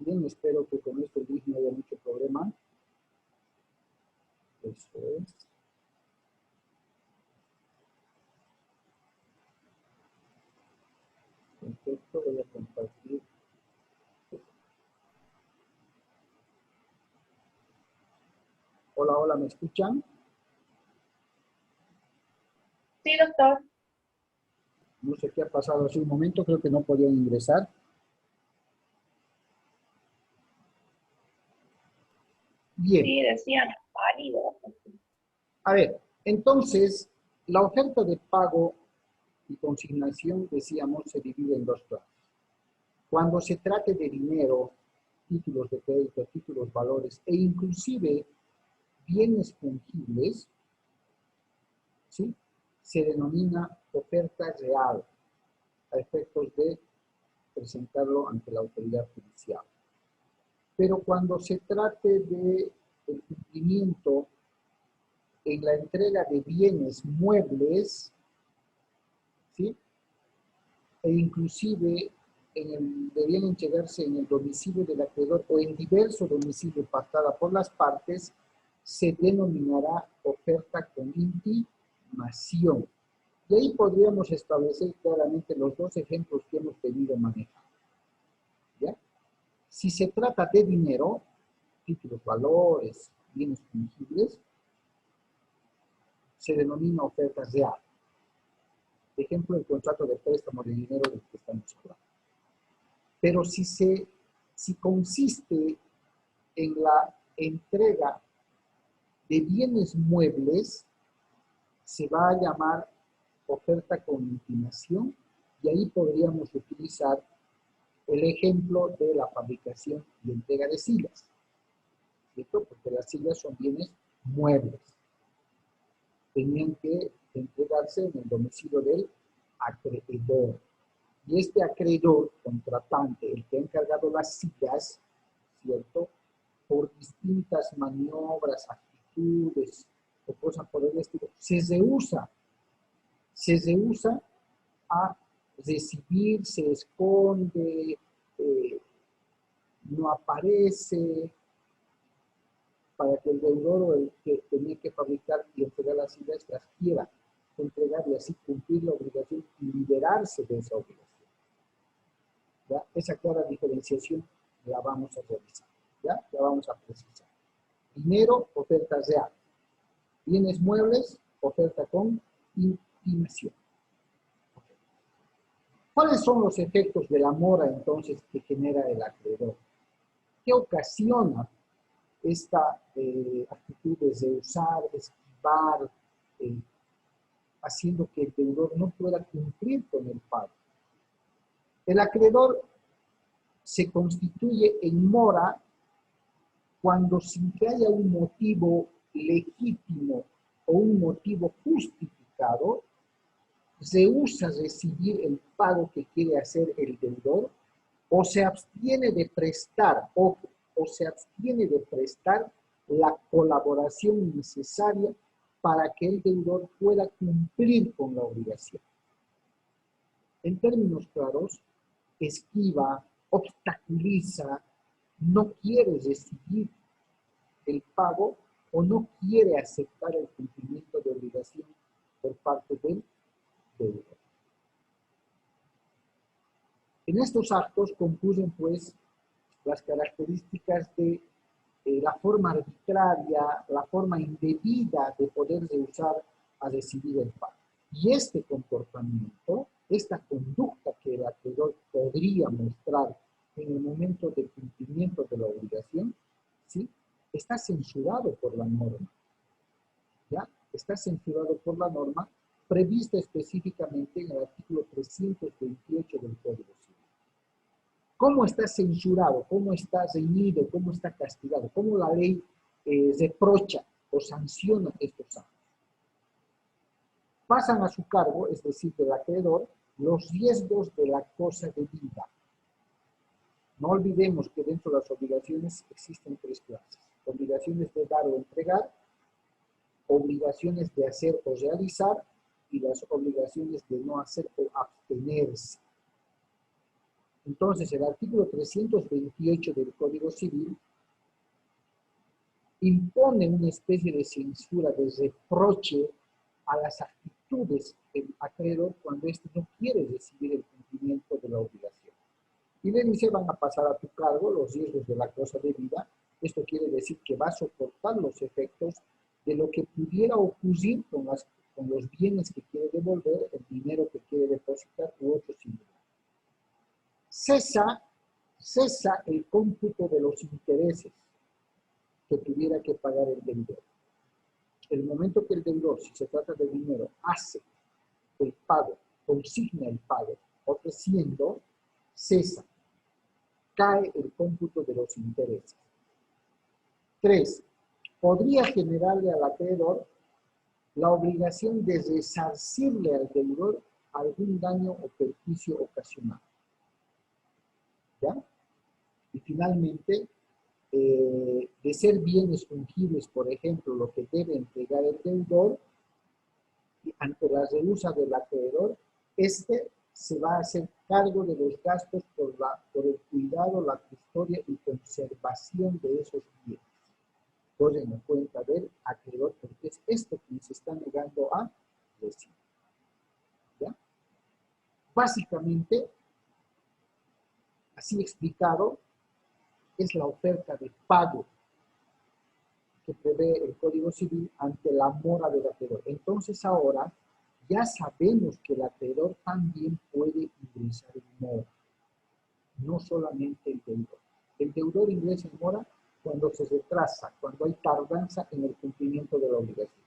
Bien, espero que con este link no haya mucho problema. Eso es. Perfecto, voy a compartir. Hola, hola, ¿me escuchan? Sí, doctor. No sé qué ha pasado hace un momento, creo que no podían ingresar. Bien. Sí, decían válido. A ver, entonces, la oferta de pago y consignación, decíamos, se divide en dos clases. Cuando se trate de dinero, títulos de crédito, títulos, valores e inclusive bienes fungibles, ¿sí? Se denomina oferta real a efectos de presentarlo ante la autoridad judicial. Pero cuando se trate de el cumplimiento en la entrega de bienes muebles, ¿sí? E inclusive debían entregarse en el domicilio del acreedor o en diverso domicilio pactada por las partes, se denominará oferta con intimación. Y ahí podríamos establecer claramente los dos ejemplos que hemos venido manejando. ¿Ya? Si se trata de dinero, títulos, valores, bienes fungibles, se denomina oferta real. Ejemplo, el contrato de préstamo de dinero del que estamos hablando. Pero si consiste en la entrega de bienes muebles, se va a llamar oferta con intimación y ahí podríamos utilizar el ejemplo de la fabricación y entrega de sillas, ¿cierto? Porque las sillas son bienes muebles. Tenían que entregarse en el domicilio del acreedor. Y este acreedor, contratante, el que ha encargado las sillas, ¿cierto? Por distintas maniobras, actitudes o cosas por el estilo, se rehúsa a recibir, se esconde, no aparece, para que el deudor o el que tenía que fabricar y entregar las sillas las quiera entregar y así cumplir la obligación y liberarse de esa obligación. ¿Ya? Esa clara diferenciación la vamos a realizar, ¿ya? La vamos a precisar. Dinero, oferta real. Bienes muebles, oferta con intimación. Okay. ¿Cuáles son los efectos de la mora entonces que genera el acreedor? ¿Qué ocasiona esta actitud de usar, esquivar, haciendo que el deudor no pueda cumplir con el pago? El acreedor se constituye en mora cuando sin que haya un motivo legítimo o un motivo justificado, rehúsa recibir el pago que quiere hacer el deudor o se abstiene de prestar, o se abstiene de prestar la colaboración necesaria para que el deudor pueda cumplir con la obligación. En términos claros, esquiva, obstaculiza, no quiere recibir el pago o no quiere aceptar el cumplimiento de obligación por parte del deudor. En estos actos concurren, pues, las características de la forma arbitraria, la forma indebida de poder rehusar a recibir el pago. Y este comportamiento, esta conducta que el acreedor podría mostrar en el momento del cumplimiento de la obligación, ¿sí? Está censurado por la norma. ¿Ya? Está censurado por la norma prevista específicamente en el artículo 328 del Código Civil. ¿Cómo está censurado? ¿Cómo está reñido? ¿Cómo está castigado? ¿Cómo la ley reprocha o sanciona estos actos? Pasan a su cargo, es decir, del acreedor, los riesgos de la cosa debida. No olvidemos que dentro de las obligaciones existen tres clases. Obligaciones de dar o entregar, obligaciones de hacer o realizar y las obligaciones de no hacer o abstenerse. Entonces, el artículo 328 del Código Civil impone una especie de censura, de reproche a las actitudes del acreedor cuando éste no quiere recibir el cumplimiento de la obligación. Y le dice, van a pasar a tu cargo los riesgos de la cosa debida. Esto quiere decir que va a soportar los efectos de lo que pudiera ocurrir con los bienes que quiere devolver, el dinero que quiere depositar u otros similares. Cesa el cómputo de los intereses que tuviera que pagar el deudor. El momento que el deudor, si se trata de dinero, hace el pago, consigna el pago, ofreciendo, cesa, cae el cómputo de los intereses. 3. Podría generarle al acreedor la obligación de resarcirle al deudor algún daño o perjuicio ocasional. ¿Ya? Y finalmente, de ser bienes fungibles, por ejemplo, lo que debe entregar el deudor, y ante la rehúsa del acreedor, este se va a hacer cargo de los gastos por el cuidado, la custodia y conservación de esos bienes. Tomen en cuenta del acreedor, porque es esto que se está negando a decir. ¿Ya? Básicamente, así explicado, es la oferta de pago que prevé el Código Civil ante la mora del acreedor. Entonces ahora ya sabemos que el acreedor también puede ingresar en mora, no solamente el deudor. El deudor ingresa en mora cuando se retrasa, cuando hay tardanza en el cumplimiento de la obligación.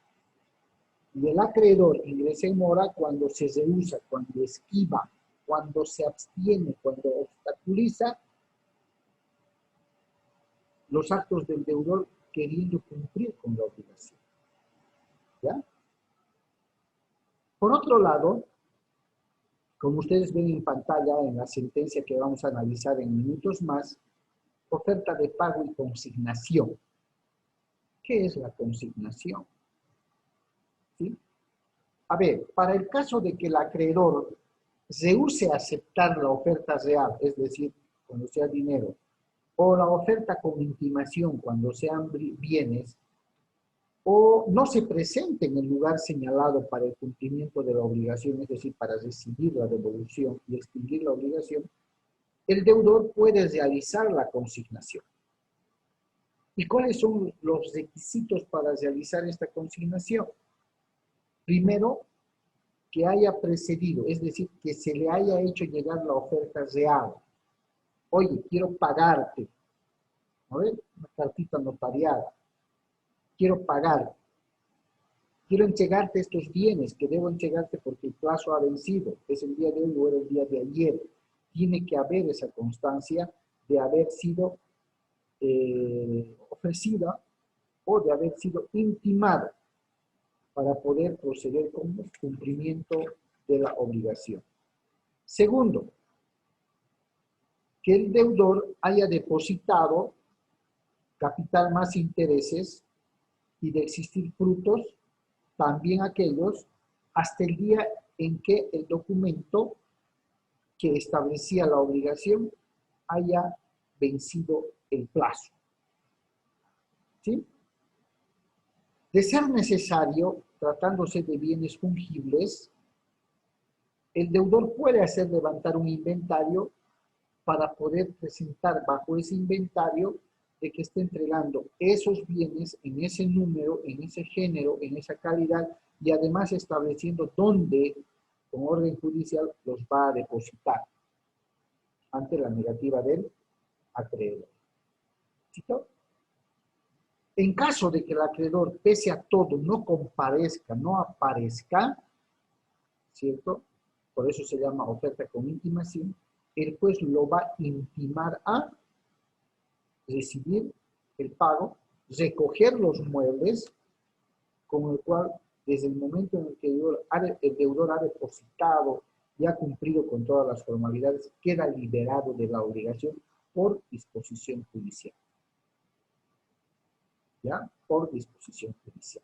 Y el acreedor ingresa en mora cuando se rehúsa, cuando esquiva, cuando se abstiene, cuando obstaculiza los actos del deudor queriendo cumplir con la obligación. ¿Ya? Por otro lado, como ustedes ven en pantalla en la sentencia que vamos a analizar en minutos más, oferta de pago y consignación. ¿Qué es la consignación? ¿Sí? A ver, para el caso de que el acreedor rehúse aceptar la oferta real, es decir, cuando sea dinero, o la oferta con intimación cuando sean bienes, o no se presente en el lugar señalado para el cumplimiento de la obligación, es decir, para recibir la devolución y extinguir la obligación, el deudor puede realizar la consignación. ¿Y cuáles son los requisitos para realizar esta consignación? Primero, que haya precedido, es decir, que se le haya hecho llegar la oferta real. Oye, quiero pagarte. A ver, una cartita notariada. Quiero pagar. Quiero entregarte estos bienes que debo entregarte porque el plazo ha vencido. Es el día de hoy o era el día de ayer. Tiene que haber esa constancia de haber sido ofrecida o de haber sido intimada para poder proceder con el cumplimiento de la obligación. Segundo, que el deudor haya depositado capital más intereses y de existir frutos, también aquellos, hasta el día en que el documento que establecía la obligación haya vencido el plazo. ¿Sí? De ser necesario, tratándose de bienes fungibles, el deudor puede hacer levantar un inventario para poder presentar bajo ese inventario de que esté entregando esos bienes en ese número, en ese género, en esa calidad, y además estableciendo dónde, con orden judicial, los va a depositar ante la negativa del acreedor. ¿Cito? En caso de que el acreedor, pese a todo, no comparezca, no aparezca, ¿cierto? Por eso se llama oferta con intimación, el juez lo va a intimar a recibir el pago, recoger los muebles, con el cual, desde el momento en el que el deudor ha depositado y ha cumplido con todas las formalidades, queda liberado de la obligación por disposición judicial. ¿Ya? Por disposición judicial.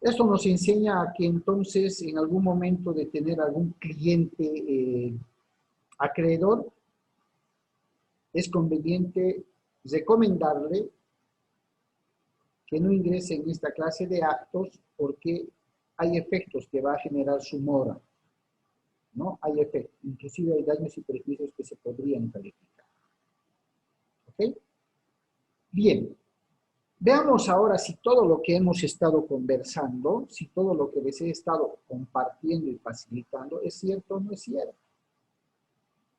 Esto nos enseña a que entonces, en algún momento de tener algún cliente acreedor, es conveniente recomendarle que no ingrese en esta clase de actos porque hay efectos que va a generar su mora, ¿no? Hay efectos, inclusive hay daños y perjuicios que se podrían calificar. ¿Ok? Bien, veamos ahora si todo lo que hemos estado conversando, si todo lo que les he estado compartiendo y facilitando es cierto o no es cierto.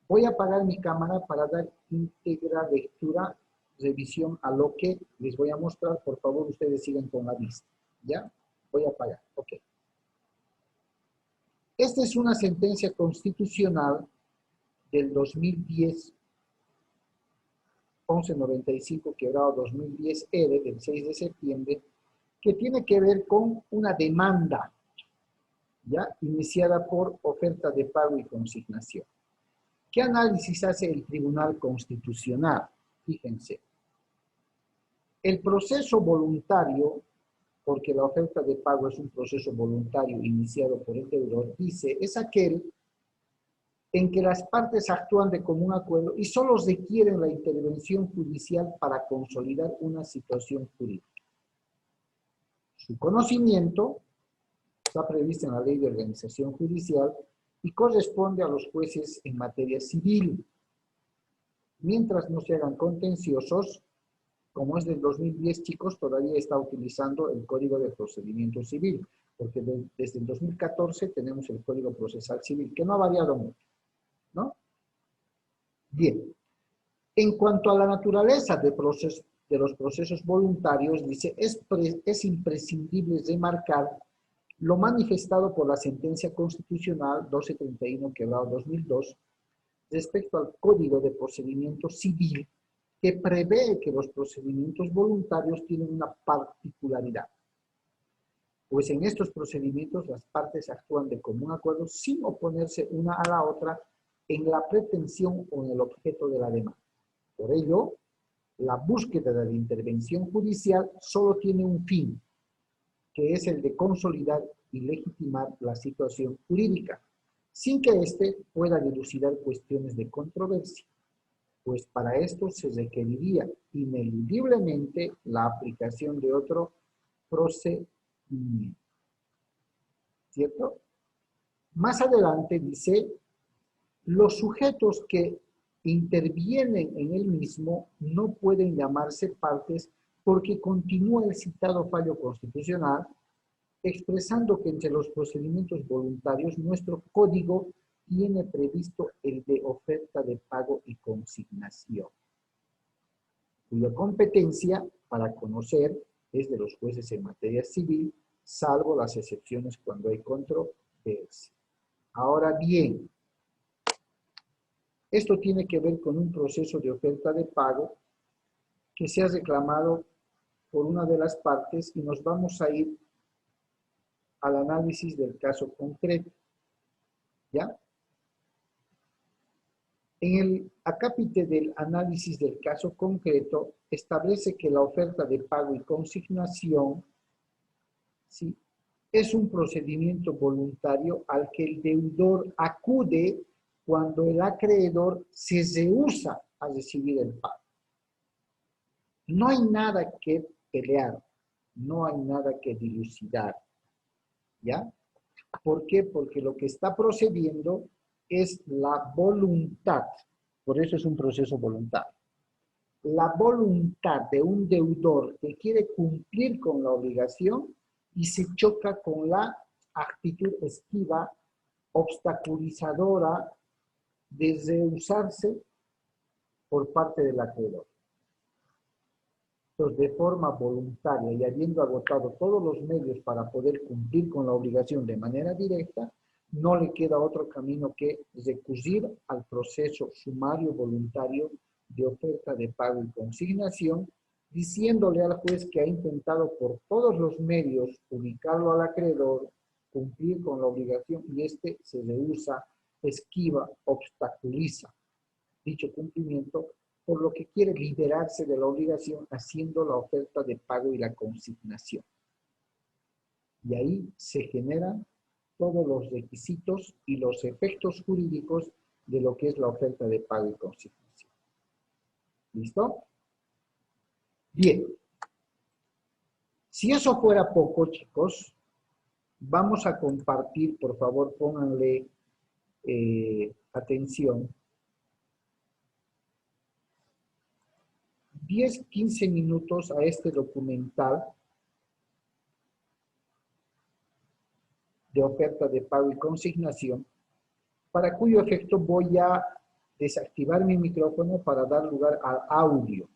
Voy a apagar mi cámara para dar íntegra lectura, revisión a lo que les voy a mostrar. Por favor, ustedes sigan con la vista. ¿Ya? Voy a apagar. Ok. Esta es una sentencia constitucional del 2010, 1195, quebrado 2010 R, del 6 de septiembre, que tiene que ver con una demanda, ¿ya? Iniciada por oferta de pago y consignación. ¿Qué análisis hace el Tribunal Constitucional? Fíjense. El proceso voluntario, porque la oferta de pago es un proceso voluntario iniciado por el deudor, dice, es aquel en que las partes actúan de común acuerdo y solo requieren la intervención judicial para consolidar una situación jurídica. Su conocimiento está previsto en la Ley de Organización Judicial y corresponde a los jueces en materia civil. Mientras no se hagan contenciosos, como es del 2010, chicos, todavía está utilizando el Código de Procedimiento Civil, porque desde el 2014 tenemos el Código Procesal Civil, que no ha variado mucho, ¿no? Bien, en cuanto a la naturaleza de los procesos voluntarios, dice, es imprescindible remarcar lo manifestado por la sentencia constitucional 1231, quebrado 2002, respecto al Código de Procedimiento Civil, que prevé que los procedimientos voluntarios tienen una particularidad, pues en estos procedimientos las partes actúan de común acuerdo sin oponerse una a la otra en la pretensión o en el objeto de la demanda. Por ello, la búsqueda de la intervención judicial solo tiene un fin, que es el de consolidar y legitimar la situación jurídica, sin que éste pueda dilucidar cuestiones de controversia, pues para esto se requeriría ineludiblemente la aplicación de otro procedimiento. ¿Cierto? Más adelante dice, los sujetos que intervienen en el mismo no pueden llamarse partes porque continúa el citado fallo constitucional expresando que entre los procedimientos voluntarios nuestro código tiene previsto el de oferta de pago y consignación, cuya competencia para conocer es de los jueces en materia civil, salvo las excepciones cuando hay controversia. Ahora bien, esto tiene que ver con un proceso de oferta de pago que se ha reclamado por una de las partes y nos vamos a ir al análisis del caso concreto. ¿Ya? En el acápite del análisis del caso concreto, establece que la oferta de pago y consignación, ¿sí?, es un procedimiento voluntario al que el deudor acude cuando el acreedor se rehúsa a recibir el pago. No hay nada que pelear, no hay nada que dilucidar, ¿ya? ¿Por qué? Porque lo que está procediendo es la voluntad, por eso es un proceso voluntario. La voluntad de un deudor que quiere cumplir con la obligación y se choca con la actitud esquiva, obstaculizadora de rehusarse por parte del acreedor. Entonces, de forma voluntaria y habiendo agotado todos los medios para poder cumplir con la obligación de manera directa, no le queda otro camino que recurrir al proceso sumario voluntario de oferta de pago y consignación, diciéndole al juez que ha intentado por todos los medios ubicarlo al acreedor, cumplir con la obligación y éste se rehúsa, esquiva, obstaculiza dicho cumplimiento, por lo que quiere liberarse de la obligación haciendo la oferta de pago y la consignación. Y ahí se generan todos los requisitos y los efectos jurídicos de lo que es la oferta de pago y consignación. ¿Listo? Bien. Si eso fuera poco, chicos, vamos a compartir, por favor, pónganle atención. 10-15 minutos a este documental de oferta de pago y consignación, para cuyo efecto voy a desactivar mi micrófono para dar lugar al audio.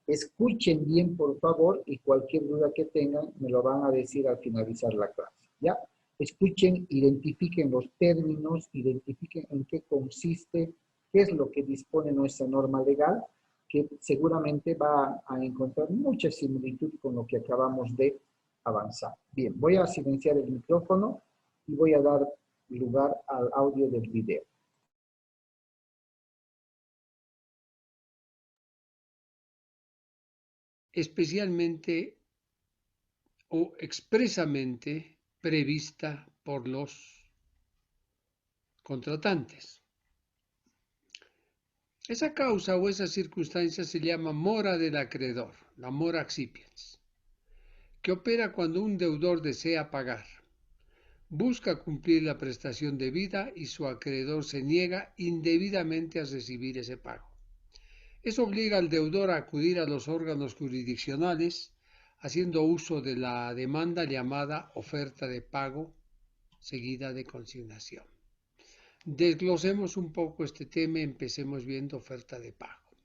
Escuchen bien, por favor, y cualquier duda que tengan me lo van a decir al finalizar la clase, ¿ya? Escuchen, identifiquen los términos, identifiquen en qué consiste, qué es lo que dispone nuestra norma legal, que seguramente va a encontrar mucha similitud con lo que acabamos de avanzar. Bien, voy a silenciar el micrófono y voy a dar lugar al audio del video. Especialmente o expresamente prevista por los contratantes. Esa causa o esa circunstancia se llama mora del acreedor, la mora accipiens, que opera cuando un deudor desea pagar, busca cumplir la prestación debida y su acreedor se niega indebidamente a recibir ese pago. Eso obliga al deudor a acudir a los órganos jurisdiccionales haciendo uso de la demanda llamada oferta de pago seguida de consignación. Desglosemos un poco este tema y empecemos viendo oferta de pago.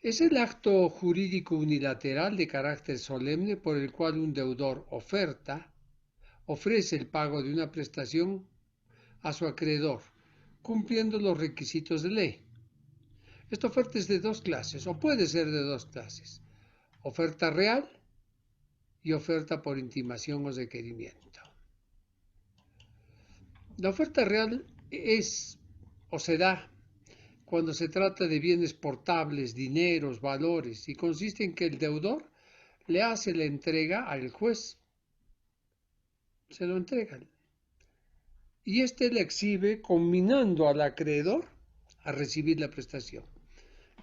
Es el acto jurídico unilateral de carácter solemne por el cual un deudor ofrece el pago de una prestación a su acreedor, cumpliendo los requisitos de ley. Esta oferta es de dos clases, o puede ser de dos clases: oferta real y oferta por intimación o requerimiento. La oferta real es o se da cuando se trata de bienes portables, dineros, valores, y consiste en que el deudor le hace la entrega al juez. Se lo entregan. Y éste le exhibe combinando al acreedor a recibir la prestación.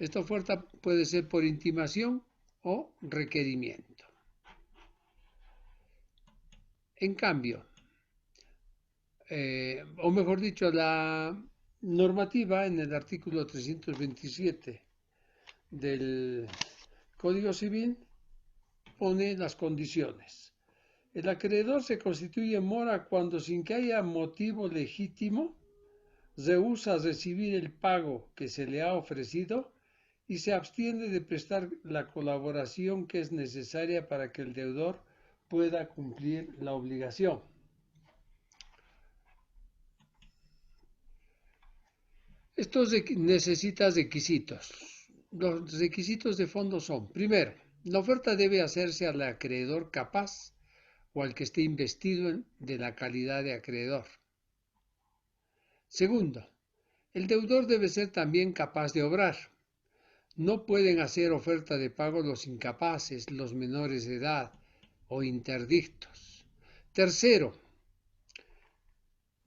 Esta oferta puede ser por intimación o requerimiento. En cambio, o mejor dicho, la normativa en el artículo 327 del Código Civil pone las condiciones. El acreedor se constituye en mora cuando, sin que haya motivo legítimo, rehúsa recibir el pago que se le ha ofrecido y se abstiene de prestar la colaboración que es necesaria para que el deudor pueda cumplir la obligación. Esto necesita requisitos. Los requisitos de fondo son: primero, la oferta debe hacerse al acreedor capaz o al que esté investido de la calidad de acreedor. Segundo, el deudor debe ser también capaz de obrar. No pueden hacer oferta de pago los incapaces, los menores de edad o interdictos. Tercero,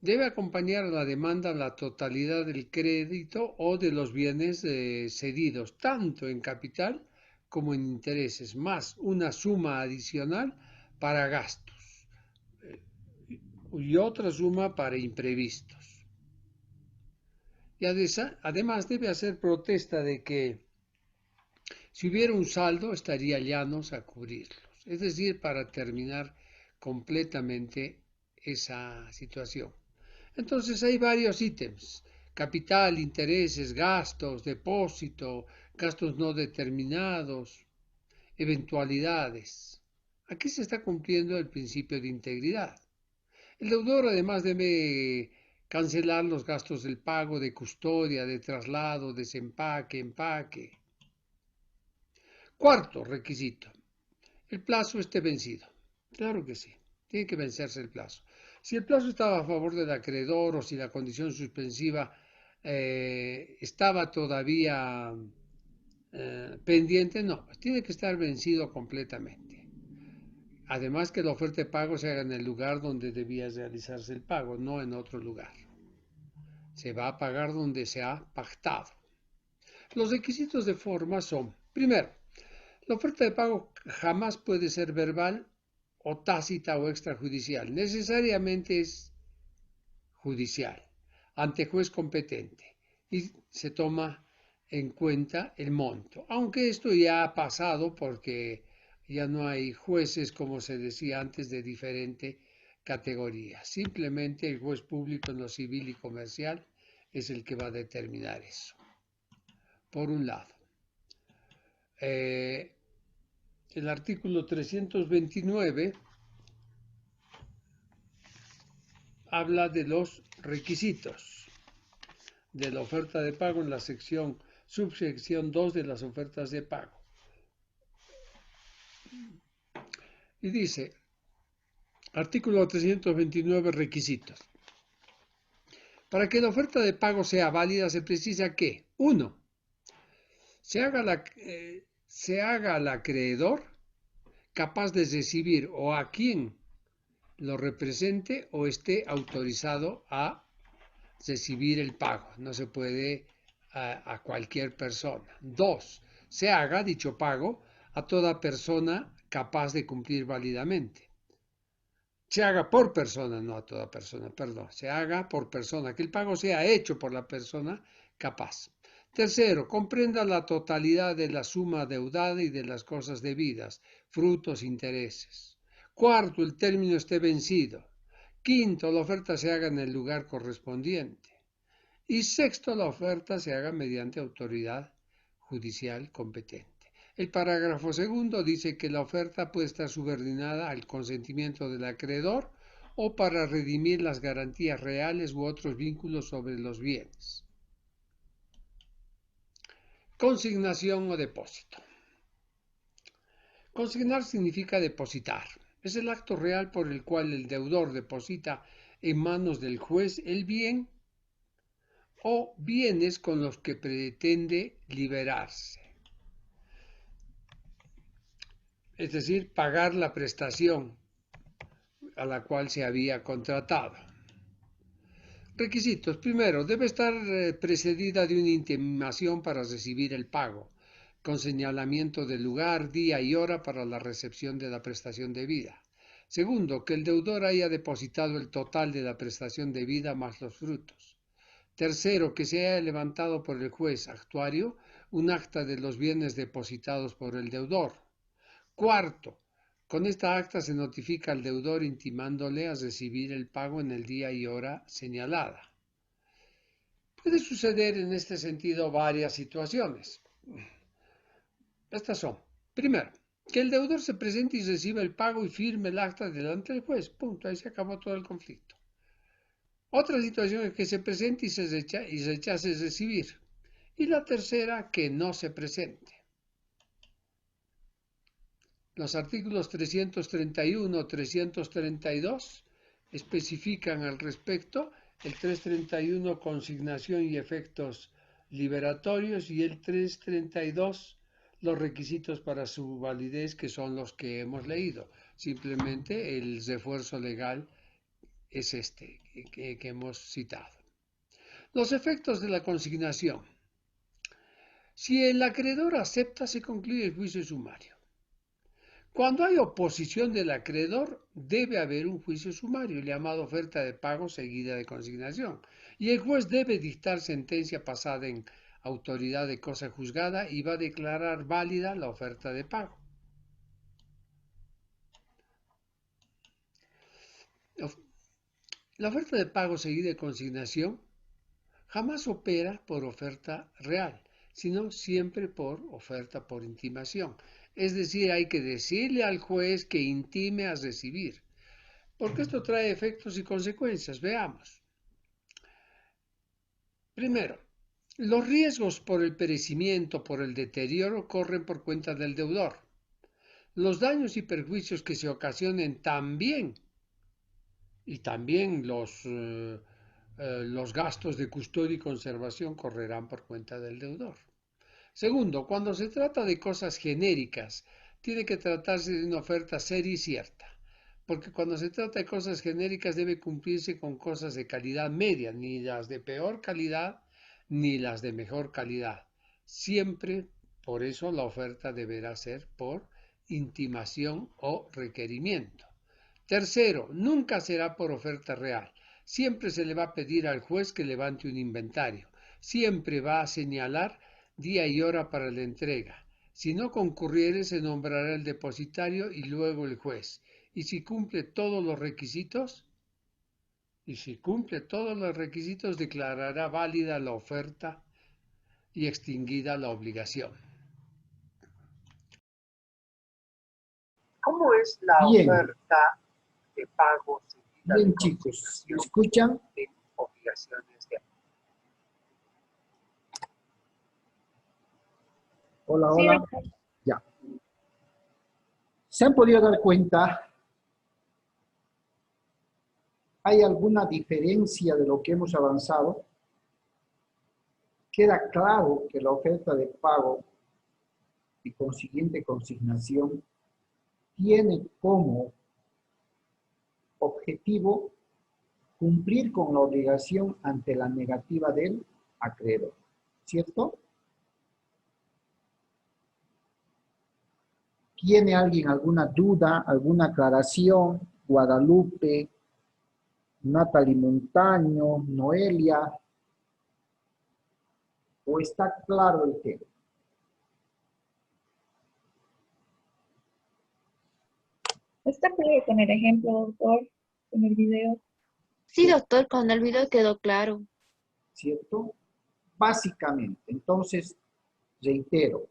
debe acompañar a la demanda la totalidad del crédito o de los bienes cedidos, tanto en capital como en intereses, más una suma adicional para gastos y otra suma para imprevistos. Y además debe hacer protesta de que si hubiera un saldo estaría llanos a cubrirlos, es decir, para terminar completamente esa situación. Entonces hay varios ítems: capital, intereses, gastos, depósito, gastos no determinados, eventualidades. Aquí se está cumpliendo el principio de integridad. El deudor además debe cancelar los gastos del pago, de custodia, de traslado, desempaque, empaque. Cuarto requisito: el plazo esté vencido. Claro que sí, tiene que vencerse el plazo. Si el plazo estaba a favor del acreedor o si la condición suspensiva estaba todavía pendiente, no, tiene que estar vencido completamente. Además, que la oferta de pago se haga en el lugar donde debía realizarse el pago, no en otro lugar. Se va a pagar donde se ha pactado. Los requisitos de forma son, primero, la oferta de pago jamás puede ser verbal o tácita o extrajudicial. Necesariamente es judicial, ante juez competente, y se toma en cuenta el monto. Aunque esto ya ha pasado porque ya no hay jueces, como se decía antes, de diferente categoría. Simplemente el juez público en lo civil y comercial es el que va a determinar eso. Por un lado. El artículo 329 habla de los requisitos de la oferta de pago en la subsección 2 de las ofertas de pago. Y dice, artículo 329, requisitos. Para que la oferta de pago sea válida se precisa que, 1. Se haga al acreedor capaz de recibir o a quien lo represente o esté autorizado a recibir el pago. No se puede a cualquier persona. 2. Se haga dicho pago a toda persona capaz de cumplir válidamente. Se haga por persona, no a toda persona, perdón. Se haga por persona, que el pago sea hecho por la persona capaz. Tercero, comprenda la totalidad de la suma deudada y de las cosas debidas, frutos, intereses. Cuarto, el término esté vencido. Quinto, la oferta se haga en el lugar correspondiente. Y sexto, la oferta se haga mediante autoridad judicial competente. El parágrafo segundo dice que la oferta puede estar subordinada al consentimiento del acreedor o para redimir las garantías reales u otros vínculos sobre los bienes. Consignación o depósito. Consignar significa depositar. Es el acto real por el cual el deudor deposita en manos del juez el bien o bienes con los que pretende liberarse. Es decir, pagar la prestación a la cual se había contratado. Requisitos. Primero, debe estar precedida de una intimación para recibir el pago, con señalamiento del lugar, día y hora para la recepción de la prestación debida. Segundo, que el deudor haya depositado el total de la prestación debida más los frutos. Tercero, que se haya levantado por el juez actuario un acta de los bienes depositados por el deudor. Cuarto, con esta acta se notifica al deudor intimándole a recibir el pago en el día y hora señalada. Puede suceder en este sentido varias situaciones. Estas son, primero, que el deudor se presente y reciba el pago y firme el acta delante del juez. Punto, ahí se acabó todo el conflicto. Otra situación es que se presente y rechace recibir. Y la tercera, que no se presente. Los artículos 331, 332 especifican al respecto, el 331 consignación y efectos liberatorios y el 332 los requisitos para su validez, que son los que hemos leído. Simplemente el refuerzo legal es este que hemos citado. Los efectos de la consignación. Si el acreedor acepta, se concluye el juicio sumario. Cuando hay oposición del acreedor, debe haber un juicio sumario llamado oferta de pago seguida de consignación. Y el juez debe dictar sentencia pasada en autoridad de cosa juzgada y va a declarar válida la oferta de pago. La oferta de pago seguida de consignación jamás opera por oferta real, sino siempre por oferta por intimación. Es decir, hay que decirle al juez que intime a recibir, porque esto trae efectos y consecuencias. Veamos. Primero, los riesgos por el perecimiento, por el deterioro, corren por cuenta del deudor. Los daños y perjuicios que se ocasionen también, y también los gastos de custodia y conservación correrán por cuenta del deudor. Segundo, cuando se trata de cosas genéricas, tiene que tratarse de una oferta seria y cierta. porque cuando se trata de cosas genéricas debe cumplirse con cosas de calidad media, ni las de peor calidad ni las de mejor calidad. Siempre, por eso la oferta deberá ser por intimación o requerimiento. Tercero, nunca será por oferta real. Siempre se le va a pedir al juez que levante un inventario. Siempre va a señalar día y hora para la entrega. Si no concurriere, se nombrará el depositario y luego el juez. Y si cumple todos los requisitos, declarará válida la oferta y extinguida la obligación. ¿Cómo es la Bien. oferta de pago seguida Bien, de chicos, ¿me consignación escuchan? de obligaciones de Hola, Sí, hola. doctor. Ya. ¿Se han podido dar cuenta? ¿Hay alguna diferencia de lo que hemos avanzado? Queda claro que la oferta de pago y consiguiente consignación tiene como objetivo cumplir con la obligación ante la negativa del acreedor, ¿cierto? ¿Tiene alguien alguna duda, alguna aclaración? Guadalupe, Natalie Montaño, Noelia, ¿o está claro el tema? ¿Está claro con el ejemplo, doctor, con el video? Sí, doctor, con el video quedó claro. ¿Cierto? Básicamente, entonces, reitero,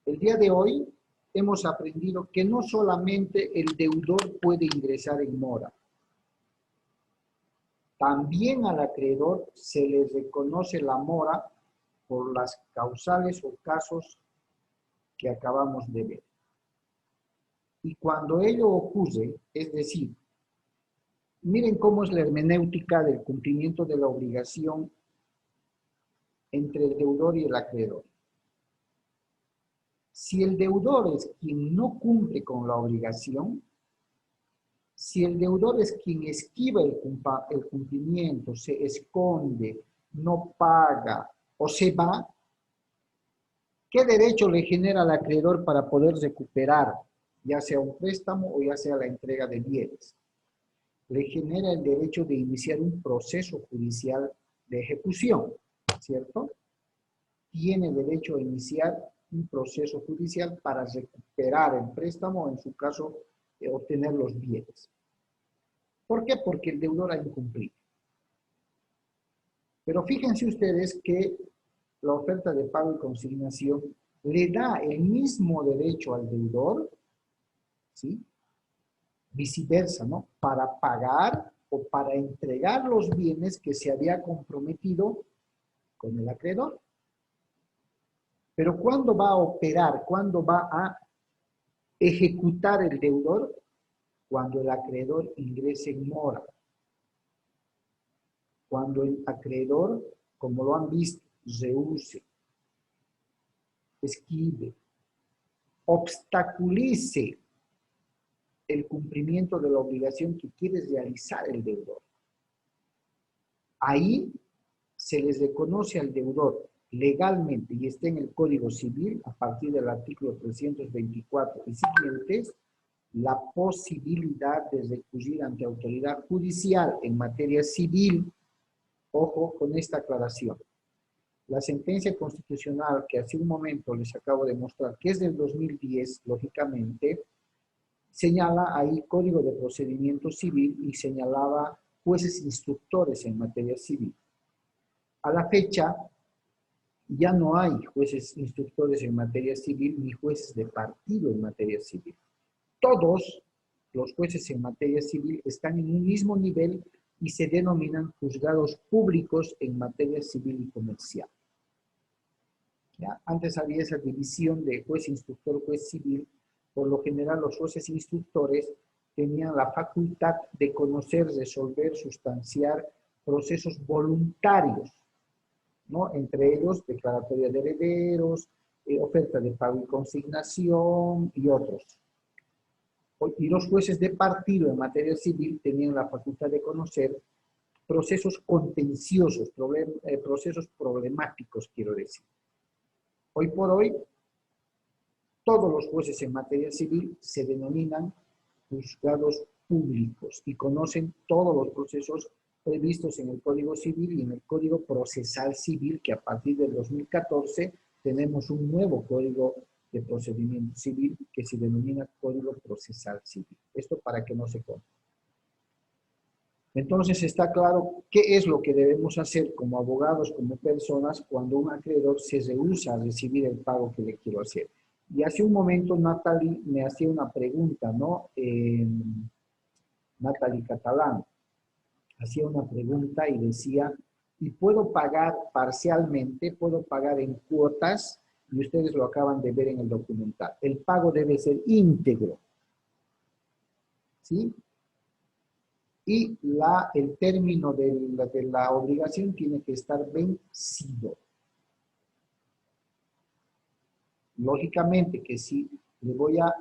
el día de hoy hemos aprendido que no solamente el deudor puede ingresar en mora, también al acreedor se le reconoce la mora por las causales o casos que acabamos de ver. Y cuando ello ocurre, es decir, miren cómo es la hermenéutica del cumplimiento de la obligación entre el deudor y el acreedor. Si el deudor es quien no cumple con la obligación, si el deudor es quien esquiva el cumplimiento, se esconde, no paga o se va, ¿qué derecho le genera al acreedor para poder recuperar, ya sea un préstamo o ya sea la entrega de bienes? Le genera el derecho de iniciar un proceso judicial de ejecución, ¿cierto? Tiene derecho a iniciar un proceso judicial para recuperar el préstamo o, en su caso, obtener los bienes. ¿Por qué? Porque el deudor ha incumplido. Pero fíjense ustedes que la oferta de pago y consignación le da el mismo derecho al deudor, ¿sí? Viceversa, ¿no? Para pagar o para entregar los bienes que se había comprometido con el acreedor. Pero ¿cuándo va a operar? ¿Cuándo va a ejecutar el deudor? Cuando el acreedor ingrese en mora. Cuando el acreedor, como lo han visto, rehúse, esquive, obstaculice el cumplimiento de la obligación que quiere realizar el deudor. Ahí se les reconoce al deudor legalmente, y está en el Código Civil, a partir del artículo 324 y siguientes, la posibilidad de recurrir ante autoridad judicial en materia civil. Ojo con esta aclaración. La sentencia constitucional que hace un momento les acabo de mostrar, que es del 2010, lógicamente, señala ahí Código de Procedimiento Civil y señalaba jueces instructores en materia civil. A la fecha, ya no hay jueces instructores en materia civil ni jueces de partido en materia civil. Todos los jueces en materia civil están en un mismo nivel y se denominan juzgados públicos en materia civil y comercial. ¿Ya? Antes había esa división de juez instructor, juez civil. Por lo general, los jueces instructores tenían la facultad de conocer, resolver, sustanciar procesos voluntarios, ¿no? Entre ellos, declaratoria de herederos, oferta de pago y consignación y otros. Y los jueces de partido en materia civil tenían la facultad de conocer procesos contenciosos, procesos problemáticos, quiero decir. Hoy por hoy, todos los jueces en materia civil se denominan juzgados públicos y conocen todos los procesos previstos en el Código Civil y en el Código Procesal Civil, que a partir del 2014 tenemos un nuevo Código de Procedimiento Civil que se denomina Código Procesal Civil. Esto para que no se confundan. Entonces está claro qué es lo que debemos hacer como abogados, como personas, cuando un acreedor se rehúsa a recibir el pago que le quiero hacer. Y hace un momento Natalie me hacía una pregunta, ¿no? Natalie Catalán hacía una pregunta y decía, ¿y puedo pagar parcialmente? ¿Puedo pagar en cuotas? Y ustedes lo acaban de ver en el documental. El pago debe ser íntegro, ¿sí? Y el término de la obligación tiene que estar vencido. Lógicamente que si le voy a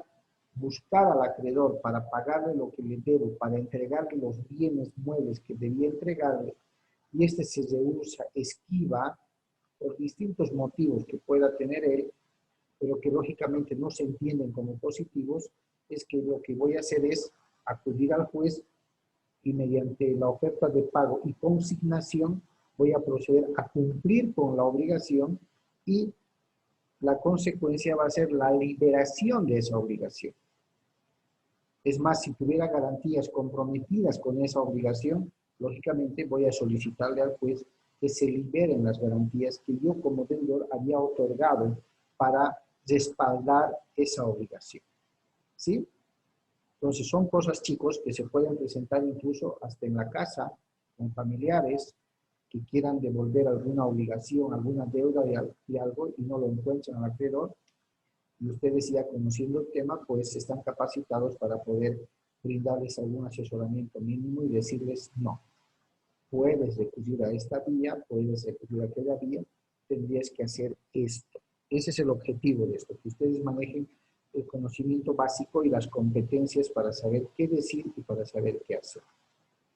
buscar al acreedor para pagarle lo que le debo, para entregarle los bienes muebles que debía entregarle, y este se rehúsa, esquiva, por distintos motivos que pueda tener él, pero que lógicamente no se entienden como positivos, es que lo que voy a hacer es acudir al juez y mediante la oferta de pago y consignación voy a proceder a cumplir con la obligación y la consecuencia va a ser la liberación de esa obligación. Es más, si tuviera garantías comprometidas con esa obligación, lógicamente voy a solicitarle al juez que se liberen las garantías que yo como deudor había otorgado para respaldar esa obligación. ¿Sí? Entonces son cosas, chicos, que se pueden presentar incluso hasta en la casa, con familiares que quieran devolver alguna obligación, alguna deuda de algo y no lo encuentran al acreedor. Y ustedes ya conociendo el tema, pues están capacitados para poder brindarles algún asesoramiento mínimo y decirles, no, puedes recurrir a esta vía, puedes recurrir a aquella vía, tendrías que hacer esto. Ese es el objetivo de esto, que ustedes manejen el conocimiento básico y las competencias para saber qué decir y para saber qué hacer.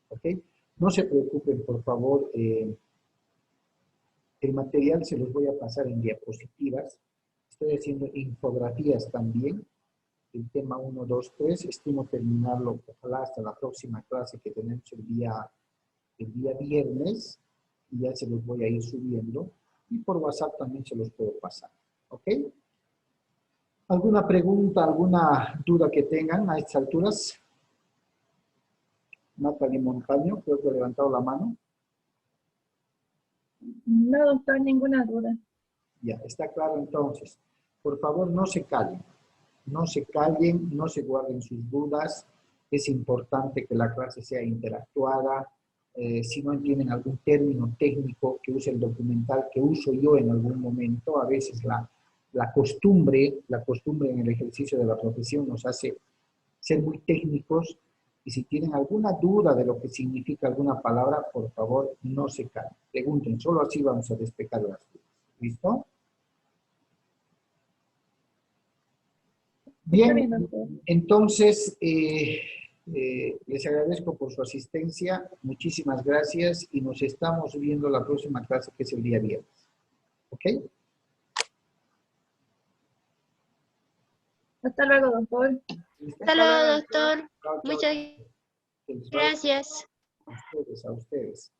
¿Ok? No se preocupen, por favor. El material se los voy a pasar en diapositivas. Estoy haciendo infografías también. El tema 1, 2, 3. Estimo terminarlo, ojalá hasta la próxima clase que tenemos el día viernes. Y ya se los voy a ir subiendo. Y por WhatsApp también se los puedo pasar. ¿Ok? ¿Alguna pregunta, alguna duda que tengan a estas alturas? Natalie Montaño, creo que ha levantado la mano. No, doctor, ninguna duda. Ya, está claro entonces. Por favor, no se callen. No se callen, no se guarden sus dudas. Es importante que la clase sea interactuada. Si no entienden algún término técnico que use el documental, que uso yo en algún momento, a veces la costumbre en el ejercicio de la profesión nos hace ser muy técnicos. Y si tienen alguna duda de lo que significa alguna palabra, por favor, no se callen. Pregunten, solo así vamos a despejar las dudas. ¿Listo? Está bien, Bien, doctor. entonces les agradezco por su asistencia. Muchísimas gracias y nos estamos viendo la próxima clase que es el día viernes. ¿Ok? Hasta luego, doctor. Hasta luego, doctor. Chao, chao. Muchas gracias. A ustedes.